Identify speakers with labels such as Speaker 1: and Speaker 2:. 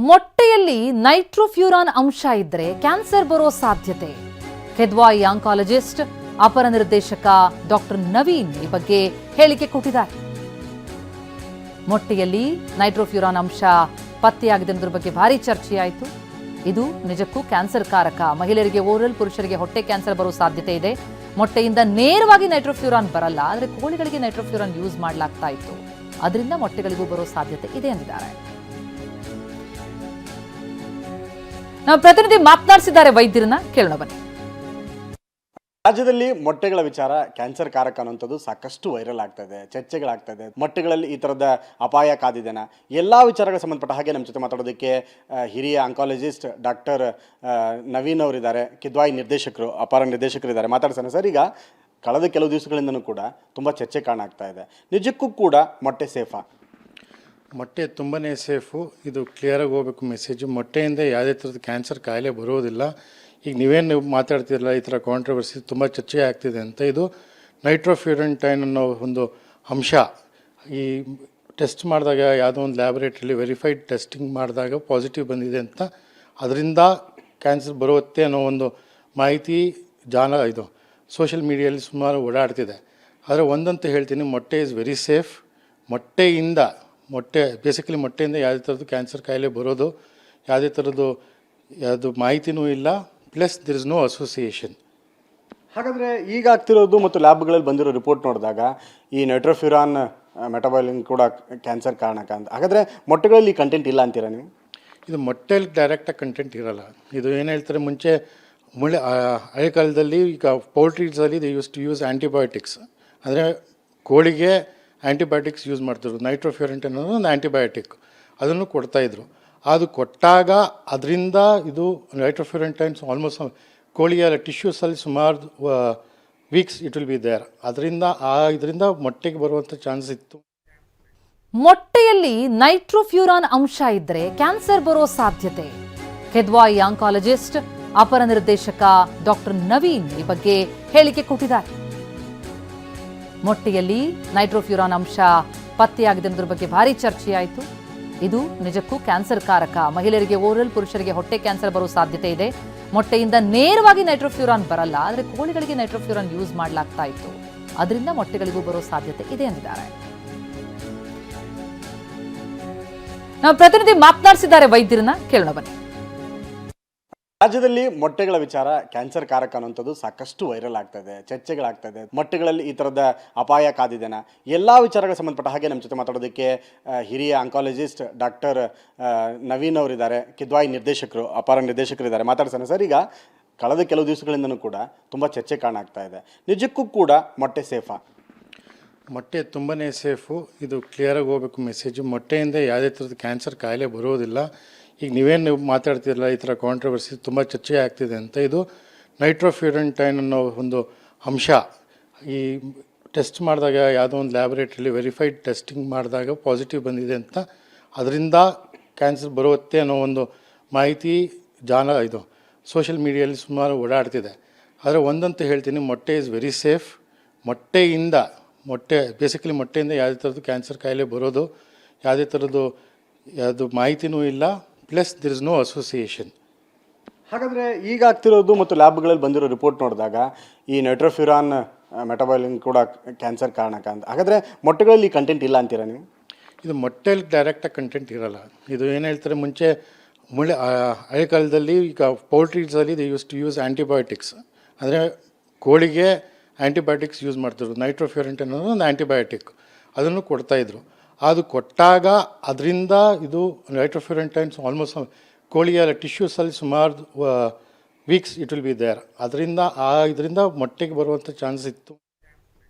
Speaker 1: ಮೊಟ್ಟೆಯಲ್ಲಿ ನೈಟ್ರೋಫ್ಯೂರಾನ್ ಅಂಶ ಇದ್ರೆ ಕ್ಯಾನ್ಸರ್ ಬರೋ ಸಾಧ್ಯತೆ. ಕೆದ್ವಾಯಿ ಆಂಕಾಲಜಿಸ್ಟ್ ಅಪರ ನಿರ್ದೇಶಕ ಡಾಕ್ಟರ್ ನವೀನ್ ಈ ಬಗ್ಗೆ ಹೇಳಿಕೆ ಕೊಟ್ಟಿದ್ದಾರೆ. ಮೊಟ್ಟೆಯಲ್ಲಿ ನೈಟ್ರೋಫ್ಯೂರಾನ್ ಅಂಶ ಪತ್ತೆಯಾಗಿದೆ ಅನ್ನೋದ್ರ ಬಗ್ಗೆ ಭಾರಿ ಚರ್ಚೆಯಾಯಿತು. ಇದು ನಿಜಕ್ಕೂ ಕ್ಯಾನ್ಸರ್ ಕಾರಕ. ಮಹಿಳೆಯರಿಗೆ ಓರಲ್, ಪುರುಷರಿಗೆ ಹೊಟ್ಟೆ ಕ್ಯಾನ್ಸರ್ ಬರೋ ಸಾಧ್ಯತೆ ಇದೆ. ಮೊಟ್ಟೆಯಿಂದ ನೇರವಾಗಿ ನೈಟ್ರೋಫ್ಯೂರಾನ್ ಬರಲ್ಲ, ಆದರೆ ಕೋಳಿಗಳಿಗೆ ನೈಟ್ರೋಫ್ಯೂರಾನ್ ಯೂಸ್ ಮಾಡಲಾಗ್ತಾ ಇತ್ತು. ಅದರಿಂದ ಮೊಟ್ಟೆಗಳಿಗೂ ಬರೋ ಸಾಧ್ಯತೆ ಇದೆ ಎಂದಿದ್ದಾರೆ. ನಾವು ಪ್ರತಿನಿಧಿ ಮಾತನಾಡಿಸಿದ್ದಾರೆ, ವೈದ್ಯರನ್ನ ಕೇಳೋಣ ಬನ್ನಿ.
Speaker 2: ರಾಜ್ಯದಲ್ಲಿ ಮೊಟ್ಟೆಗಳ ವಿಚಾರ ಕ್ಯಾನ್ಸರ್ ಕಾರಕ ಅನ್ನುವಂಥದ್ದು ಸಾಕಷ್ಟು ವೈರಲ್ ಆಗ್ತಾ ಇದೆ, ಚರ್ಚೆಗಳಾಗ್ತಾ ಇದೆ. ಮೊಟ್ಟೆಗಳಲ್ಲಿ ಈ ಥರದ ಅಪಾಯ ಕಾದಿದೆನಾ, ಎಲ್ಲ ವಿಚಾರಗಳಿಗೆ ಸಂಬಂಧಪಟ್ಟ ಹಾಗೆ ನಮ್ಮ ಜೊತೆ ಮಾತಾಡೋದಕ್ಕೆ ಹಿರಿಯ ಆಂಕಾಲಜಿಸ್ಟ್ ಡಾಕ್ಟರ್ ನವೀನ್ ಅವರಿದ್ದಾರೆ, ಕಿದ್ವಾಯಿ ನಿರ್ದೇಶಕರು, ಅಪರ ನಿರ್ದೇಶಕರಿದ್ದಾರೆ. ಮಾತಾಡ್ಸೋಣ ಸರ್. ಈಗ ಕಳೆದ ಕೆಲವು ದಿವಸಗಳಿಂದನೂ ಕೂಡ ತುಂಬ ಚರ್ಚೆ ಕಾಣಾಗ್ತಾ ಇದೆ. ನಿಜಕ್ಕೂ ಕೂಡ ಮೊಟ್ಟೆ ಸೇಫಾ?
Speaker 3: ಮೊಟ್ಟೆ ತುಂಬಾ ಸೇಫು. ಇದು ಕ್ಲಿಯರಾಗಿ ಹೋಗಬೇಕು ಮೆಸೇಜು. ಮೊಟ್ಟೆಯಿಂದ ಯಾವುದೇ ಥರದ ಕ್ಯಾನ್ಸರ್ ಕಾಯಿಲೆ ಬರೋದಿಲ್ಲ. ಈಗ ನೀವೇನು ಮಾತಾಡ್ತಿರಲ್ಲ, ಈ ಥರ ಕಾಂಟ್ರವರ್ಸಿ ತುಂಬ ಚರ್ಚೆ ಆಗ್ತಿದೆ ಅಂತ. ಇದು ನೈಟ್ರೋಫ್ಯೂರಂಟೈನ್ ಅನ್ನೋ ಒಂದು ಅಂಶ ಈ ಟೆಸ್ಟ್ ಮಾಡಿದಾಗ ಯಾವುದೋ ಒಂದು ಲ್ಯಾಬೊರೇಟ್ರಿಲಿ ವೆರಿಫೈಡ್ ಟೆಸ್ಟಿಂಗ್ ಮಾಡಿದಾಗ ಪಾಸಿಟಿವ್ ಬಂದಿದೆ ಅಂತ, ಅದರಿಂದ ಕ್ಯಾನ್ಸರ್ ಬರುತ್ತೆ ಅನ್ನೋ ಒಂದು ಮಾಹಿತಿ ಇದು ಸೋಷಿಯಲ್ ಮೀಡಿಯಲ್ಲಿ ಸುಮಾರು ಓಡಾಡ್ತಿದೆ. ಆದರೆ ಒಂದಂತೂ ಹೇಳ್ತೀನಿ, ಮೊಟ್ಟೆ ಈಸ್ ವೆರಿ ಸೇಫ್. ಬೇಸಿಕಲಿ ಮೊಟ್ಟೆಯಿಂದ ಯಾವುದೇ ಥರದ್ದು ಕ್ಯಾನ್ಸರ್ ಕಾಯಿಲೆ ಬರೋದು ಯಾವುದೇ ಥರದ್ದು ಯಾವುದು ಮಾಹಿತಿನೂ ಇಲ್ಲ. Plus there is no association.
Speaker 2: ಹಾಗಾದರೆ ಈಗ ಆಗ್ತಿರೋದು ಮತ್ತು ಲ್ಯಾಬ್ಗಳಲ್ಲಿ ಬಂದಿರೋ ರಿಪೋರ್ಟ್ ನೋಡಿದಾಗ ಈ ನೈಟ್ರೋಫ್ಯೂರಾನ್ ಮೆಟಬಾಲಿನ್ ಕೂಡ ಕ್ಯಾನ್ಸರ್ ಕಾರಣಕ ಅಂತ. ಹಾಗಾದರೆ ಮೊಟ್ಟೆಗಳಲ್ಲಿ ಕಂಟೆಂಟ್ ಇಲ್ಲ ಅಂತೀರಾ ನೀವು?
Speaker 3: ಇದು ಮೊಟ್ಟೆಯಲ್ಲಿ ಡೈರೆಕ್ಟಾಗಿ ಕಂಟೆಂಟ್ ಇರೋಲ್ಲ. ಇದು ಏನು ಹೇಳ್ತಾರೆ, ಮುಂಚೆ ಹಳೆ ಕಾಲದಲ್ಲಿ ಈಗ ಪೌಲ್ಟ್ರೀಸಲ್ಲಿ they use to use antibiotics. ಅಂದರೆ ಕೋಳಿಗೆ ಆ್ಯಂಟಿಬಯೋಟಿಕ್ಸ್ ಯೂಸ್ ಮಾಡ್ತಿದ್ರು. ನೈಟ್ರೋಫ್ಯೂರಂಟ್ ಅನ್ನೋದು ಒಂದು ಆ್ಯಂಟಿಬಯೋಟಿಕ್, ಅದನ್ನು ಕೊಡ್ತಾಯಿದ್ರು. ಅದು ಕೊಟ್ಟಾಗ ಅದರಿಂದ ಇದು ನೈಟ್ರೋಫ್ಯೂರಂಟೈನ್ಸ್ ಆಲ್ಮೋಸ್ಟ್ ಕೋಳಿಯ ಟಿಶ್ಯೂಸಲ್ಲಿ ಸುಮಾರು weeks it will be there. ಇದರಿಂದ ಮೊಟ್ಟೆಗೆ ಬರುವಂಥ ಚಾನ್ಸ್ ಇತ್ತು.
Speaker 1: ಮೊಟ್ಟೆಯಲ್ಲಿ ನೈಟ್ರೋಫ್ಯೂರಾನ್ ಅಂಶ ಇದ್ರೆ ಕ್ಯಾನ್ಸರ್ ಬರೋ ಸಾಧ್ಯತೆ. ಕೆದ್ವಾಯಿ ಆಂಕಾಲಜಿಸ್ಟ್ ಅಪರ ನಿರ್ದೇಶಕ ಡಾಕ್ಟರ್ ನವೀನ್ ಈ ಬಗ್ಗೆ ಹೇಳಿಕೆ ಕೊಟ್ಟಿದ್ದಾರೆ. ಮೊಟ್ಟೆಯಲ್ಲಿ ನೈಟ್ರೋಫ್ಯೂರಾನ್ ಅಂಶ ಪತ್ತೆಯಾಗಿದೆ ಅನ್ನೋದ್ರ ಬಗ್ಗೆ ಭಾರಿ ಚರ್ಚೆಯಾಯಿತು. ಇದು ನಿಜಕ್ಕೂ ಕ್ಯಾನ್ಸರ್ ಕಾರಕ. ಮಹಿಳೆಯರಿಗೆ ಓರಲ್, ಪುರುಷರಿಗೆ ಹೊಟ್ಟೆ ಕ್ಯಾನ್ಸರ್ ಬರೋ ಸಾಧ್ಯತೆ ಇದೆ. ಮೊಟ್ಟೆಯಿಂದ ನೇರವಾಗಿ ನೈಟ್ರೋಫ್ಯೂರಾನ್ ಬರಲ್ಲ, ಆದರೆ ಕೋಳಿಗಳಿಗೆ ನೈಟ್ರೋಫ್ಯೂರಾನ್ ಯೂಸ್ ಮಾಡಲಾಗ್ತಾ ಇತ್ತು. ಅದರಿಂದ ಮೊಟ್ಟೆಗಳಿಗೂ ಬರೋ ಸಾಧ್ಯತೆ ಇದೆ ಎಂದಿದ್ದಾರೆ. ನಾವು ಪ್ರತಿನಿಧಿ ಮಾತನಾಡಿಸಿದ್ದಾರೆ, ವೈದ್ಯರನ್ನ ಕೇಳೋಣ ಬನ್ನಿ.
Speaker 2: ರಾಜ್ಯದಲ್ಲಿ ಮೊಟ್ಟೆಗಳ ವಿಚಾರ ಕ್ಯಾನ್ಸರ್ ಕಾರಕ ಅನ್ನುವಂಥದ್ದು ಸಾಕಷ್ಟು ವೈರಲ್ ಆಗ್ತಾ ಇದೆ, ಚರ್ಚೆಗಳಾಗ್ತಾ ಇದೆ. ಮೊಟ್ಟೆಗಳಲ್ಲಿ ಈ ಥರದ ಅಪಾಯ ಕಾದಿದೆನಾ, ಎಲ್ಲ ವಿಚಾರಗಳಿಗೆ ಸಂಬಂಧಪಟ್ಟ ಹಾಗೆ ನಮ್ಮ ಜೊತೆ ಮಾತಾಡೋದಕ್ಕೆ ಹಿರಿಯ ಆಂಕಾಲಜಿಸ್ಟ್ ಡಾಕ್ಟರ್ ನವೀನ್ ಅವರಿದ್ದಾರೆ, ಕಿದ್ವಾಯಿ ನಿರ್ದೇಶಕರು, ಅಪರ ನಿರ್ದೇಶಕರಿದ್ದಾರೆ. ಮಾತಾಡ್ಸೋಣ ಸರ್. ಈಗ ಕಳೆದ ಕೆಲವು ದಿವಸಗಳಿಂದನೂ ಕೂಡ ತುಂಬ ಚರ್ಚೆ ಕಾಣಾಗ್ತಾ ಇದೆ. ನಿಜಕ್ಕೂ ಕೂಡ ಮೊಟ್ಟೆ ಸೇಫಾ?
Speaker 3: ಮೊಟ್ಟೆ ತುಂಬಾ ಸೇಫು. ಇದು ಕ್ಲಿಯರಾಗಿ ಹೋಗಬೇಕು ಮೆಸೇಜು. ಮೊಟ್ಟೆಯಿಂದ ಯಾವುದೇ ಥರದ ಕ್ಯಾನ್ಸರ್ ಕಾಯಿಲೆ ಬರೋದಿಲ್ಲ. ಈಗ ನೀವೇನು ಮಾತಾಡ್ತಿರಲ್ಲ, ಈ ಥರ ಕಾಂಟ್ರವರ್ಸಿ ತುಂಬ ಚರ್ಚೆ ಆಗ್ತಿದೆ ಅಂತ. ಇದು ನೈಟ್ರೋಫ್ಯೂರಂಟೈನ್ ಅನ್ನೋ ಒಂದು ಅಂಶ ಈ ಟೆಸ್ಟ್ ಮಾಡಿದಾಗ ಯಾವುದೋ ಒಂದು ಲ್ಯಾಬೊರೇಟ್ರಿಲಿ ವೆರಿಫೈಡ್ ಟೆಸ್ಟಿಂಗ್ ಮಾಡಿದಾಗ ಪಾಸಿಟಿವ್ ಬಂದಿದೆ ಅಂತ, ಅದರಿಂದ ಕ್ಯಾನ್ಸರ್ ಬರುತ್ತೆ ಅನ್ನೋ ಒಂದು ಮಾಹಿತಿ ಇದು ಸೋಷಿಯಲ್ ಮೀಡಿಯಲ್ಲಿ ಸುಮಾರು ಓಡಾಡ್ತಿದೆ. ಆದರೆ ಒಂದಂತೂ ಹೇಳ್ತೀನಿ, ಮೊಟ್ಟೆ ಈಸ್ ವೆರಿ ಸೇಫ್. ಬೇಸಿಕಲಿ ಮೊಟ್ಟೆಯಿಂದ ಯಾವುದೇ ಥರದ್ದು ಕ್ಯಾನ್ಸರ್ ಕಾಯಿಲೆ ಬರೋದು ಯಾವುದೇ ಥರದ್ದು ಯಾವುದು ಮಾಹಿತಿನೂ ಇಲ್ಲ. Plus there is no association.
Speaker 2: ಹಾಗಾದರೆ ಈಗ ಆಗ್ತಿರೋದು ಮತ್ತು ಲ್ಯಾಬ್ಗಳಲ್ಲಿ ಬಂದಿರೋ ರಿಪೋರ್ಟ್ ನೋಡಿದಾಗ ಈ ನೈಟ್ರೋಫ್ಯೂರಾನ್ ಮೆಟಬಾಲಿನ್ ಕೂಡ ಕ್ಯಾನ್ಸರ್ ಕಾರಣಕ ಅಂತ. ಹಾಗಾದರೆ ಮೊಟ್ಟೆಗಳಲ್ಲಿ ಕಂಟೆಂಟ್ ಇಲ್ಲ ಅಂತೀರಾ ನೀವು?
Speaker 3: ಇದು ಮೊಟ್ಟೆಯಲ್ಲಿ ಡೈರೆಕ್ಟಾಗಿ ಕಂಟೆಂಟ್ ಇರೋಲ್ಲ. ಇದು ಏನು ಹೇಳ್ತಾರೆ, ಮುಂಚೆ ಹಳೆ ಕಾಲದಲ್ಲಿ ಈಗ ಪೌಲ್ಟ್ರೀಸಲ್ಲಿ they use to use antibiotics. ಅಂದರೆ ಕೋಳಿಗೆ ಆ್ಯಂಟಿಬಯೋಟಿಕ್ಸ್ ಯೂಸ್ ಮಾಡ್ತಿದ್ರು. ನೈಟ್ರೋಫ್ಯೂರಂಟ್ ಅನ್ನೋದು ಒಂದು ಆ್ಯಂಟಿಬಯೋಟಿಕ್, ಅದನ್ನು ಕೊಡ್ತಾಯಿದ್ರು. ಅದು ಕೊಟ್ಟಾಗ ಅದರಿಂದ ಇದು ನೈಟ್ರೋಫ್ಯೂರಂಟೈನ್ಸ್ ಆಲ್ಮೋಸ್ಟ್ ಕೋಳಿಯ ಟಿಶ್ಯೂಸಲ್ಲಿ ಸುಮಾರು weeks it will be there. ಇದರಿಂದ ಮೊಟ್ಟೆಗೆ ಬರುವಂಥ ಚಾನ್ಸ್ ಇತ್ತು.